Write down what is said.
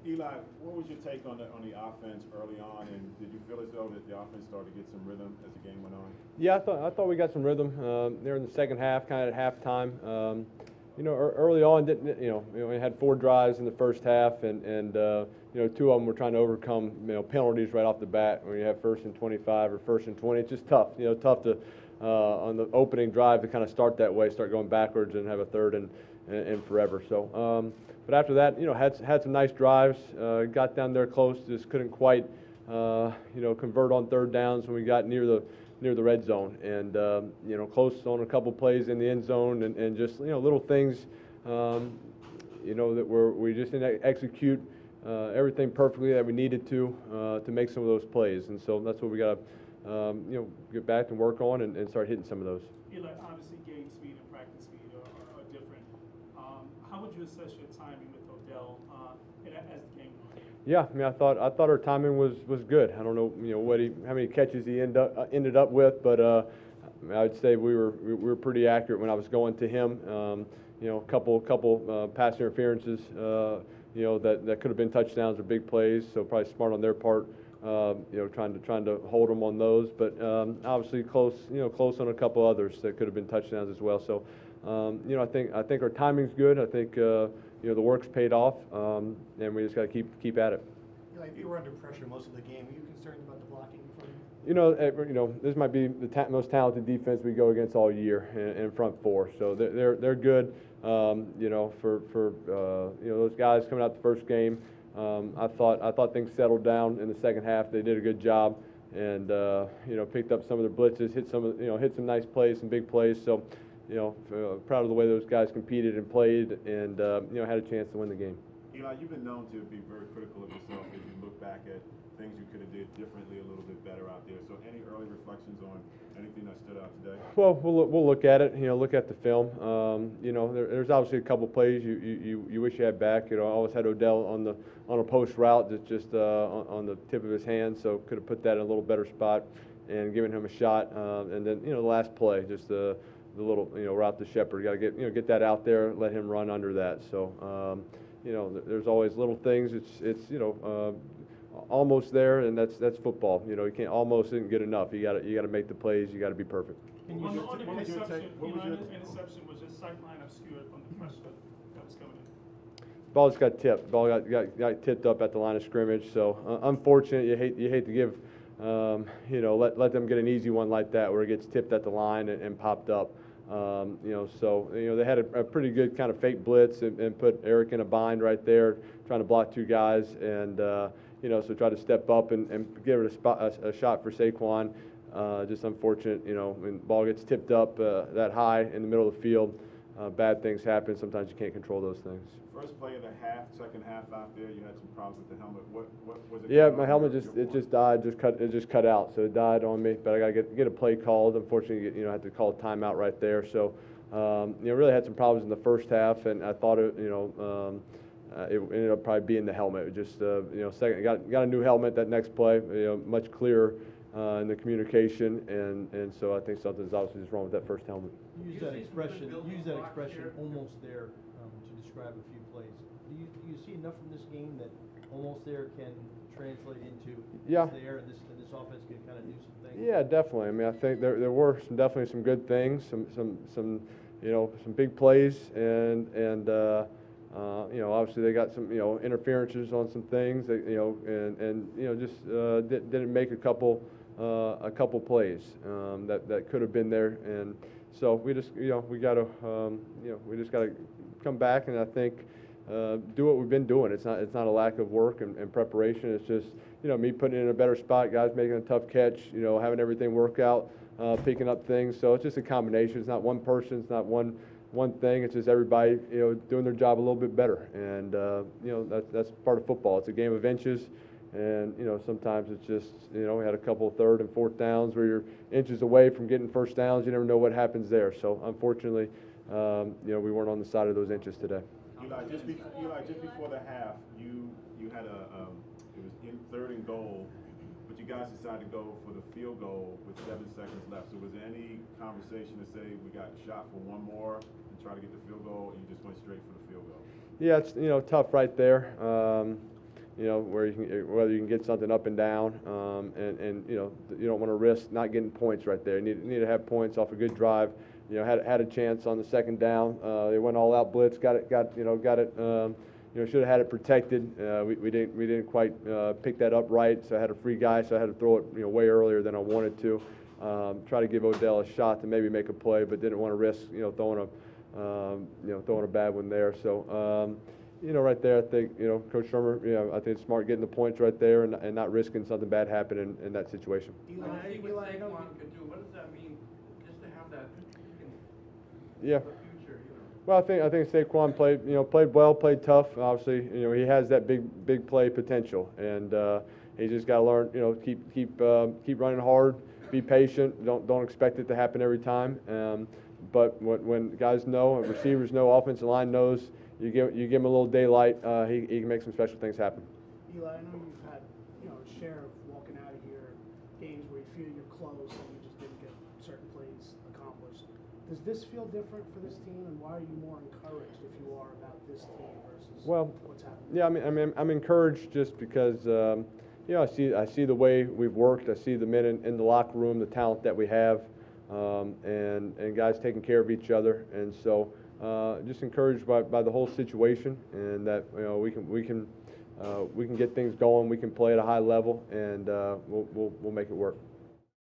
Eli, what was your take on the offense early on, and did you feel as though that the offense started to get some rhythm as the game went on? Yeah, I thought we got some rhythm there in the second half, kind of at halftime. Early on, didn't we had 4 drives in the first half, and 2 of them were trying to overcome penalties right off the bat. When you have 1st and 25 or 1st and 20, it's just tough. Tough to on the opening drive to kind of start that way, start going backwards, and have a third and forever. So, but after that, had some nice drives. Got down there close, just couldn't quite convert on third downs when we got near the red zone, and close on a couple plays in the end zone, and just little things that we just didn't execute everything perfectly that we needed to make some of those plays, and so that's what we got to get back and work on and start hitting some of those. Eli, obviously game speed and practice speed are different. How would you assess your timing with Odell as the game went on? Yeah, I mean, I thought our timing was good. I don't know, how many catches he ended up with, but I would say we were pretty accurate when I was going to him. A couple pass interferences, that could have been touchdowns or big plays. So probably smart on their part, trying to hold them on those. But obviously close on a couple others that could have been touchdowns as well. So I think our timing's good. I think the work's paid off, and we just got to keep at it. If you were under pressure most of the game, are you concerned about the blocking from This might be the most talented defense we go against all year in front four. So they're good. For those guys coming out the first game, I thought things settled down in the second half. They did a good job, and picked up some of their blitzes, hit some nice plays, some big plays. So. Proud of the way those guys competed and played, and had a chance to win the game. Eli, you've been known to be very critical of yourself as you look back at things you could have did differently a little bit better out there. So, any early reflections on anything that stood out today? Well, we'll look at it. Look at the film. There's obviously a couple plays you wish you had back. I always had Odell on a post route that's just on the tip of his hand, so could have put that in a little better spot and given him a shot. And then the last play, just the little route to Shepard. Got to get that out there, let him run under that. So there's always little things. It's almost there, and that's football. You can't almost isn't good enough. You got to make the plays. You got to be perfect. On the interception was just sideline obscured from the pressure that was coming in. Ball just got tipped. Ball got tipped up at the line of scrimmage. So unfortunate. You hate to give. Let them get an easy one like that where it gets tipped at the line and popped up. They had a pretty good kind of fake blitz and put Eric in a bind right there, trying to block 2 guys, and so try to step up and give it a shot for Saquon. Just unfortunate, when the ball gets tipped up that high in the middle of the field, bad things happen. Sometimes you can't control those things. First play of the second half out there, you had some problems with the helmet. What was it? Yeah, my helmet just died. It just cut out, so it died on me. But I got to get a play called. Unfortunately, I had to call a timeout right there. So, really had some problems in the first half, and I thought it ended up probably being the helmet. It just second got a new helmet that next play. Much clearer in the communication, and so I think something's obviously just wrong with that first helmet. Use that expression almost there to describe a few plays. Do you see enough from this game that almost there can translate into there, and this offense can kind of do some things? Yeah, definitely. I mean, I think there were definitely some good things, some big plays, and obviously they got some interferences on some things that just didn't make a couple plays that could have been there, and so we just we got to come back, and I think do what we've been doing. It's not a lack of work and preparation. It's just me putting it in a better spot, guys making a tough catch, having everything work out, picking up things. So it's just a combination. It's not one person. It's not one thing. It's just everybody doing their job a little bit better, and that's part of football. It's a game of inches. And sometimes it's just we had a couple of third and fourth downs where you're inches away from getting first downs. You never know what happens there. So unfortunately, we weren't on the side of those inches today. Eli, just before the half, you had it was in 3rd and goal, but you guys decided to go for the field goal with 7 seconds left. So was there any conversation to say we got shot for one more and try to get the field goal, and you just went straight for the field goal? Yeah, it's tough right there. you know, where whether you can get something up and down, and you know, you don't want to risk not getting points right there. You need to have points off a good drive. You know, had a chance on the second down. They went all out blitz, got it. You know, should have had it protected. We didn't quite pick that up right. So I had a free guy, so I had to throw it, you know, way earlier than I wanted to. Try to give Odell a shot to maybe make a play, but didn't want to risk, you know, throwing a bad one there. So. You know, right there, I think, you know, Coach Shermer, you know, I think it's smart getting the points right there and not risking something bad happening in that situation. What could do? What does that mean, just to have that Yeah. for the future, you know? Well, I think Saquon played well, played tough. Obviously, you know, he has that big play potential, and he just got to learn, you know, keep running hard, be patient. Don't expect it to happen every time. But when guys know, receivers know, offensive line knows. You give him a little daylight, he can make some special things happen. Eli, I know you've had, you know, a share of walking out of here, games where you feel you're close and you just didn't get certain plays accomplished. Does this feel different for this team, and why are you more encouraged, if you are, about this team versus what's happening? Yeah, I'm encouraged just because you know, I see the way we've worked. I see the men in the locker room, the talent that we have, and guys taking care of each other, and so. Just encouraged by the whole situation, and that, you know, we can get things going. We can play at a high level, and we'll make it work.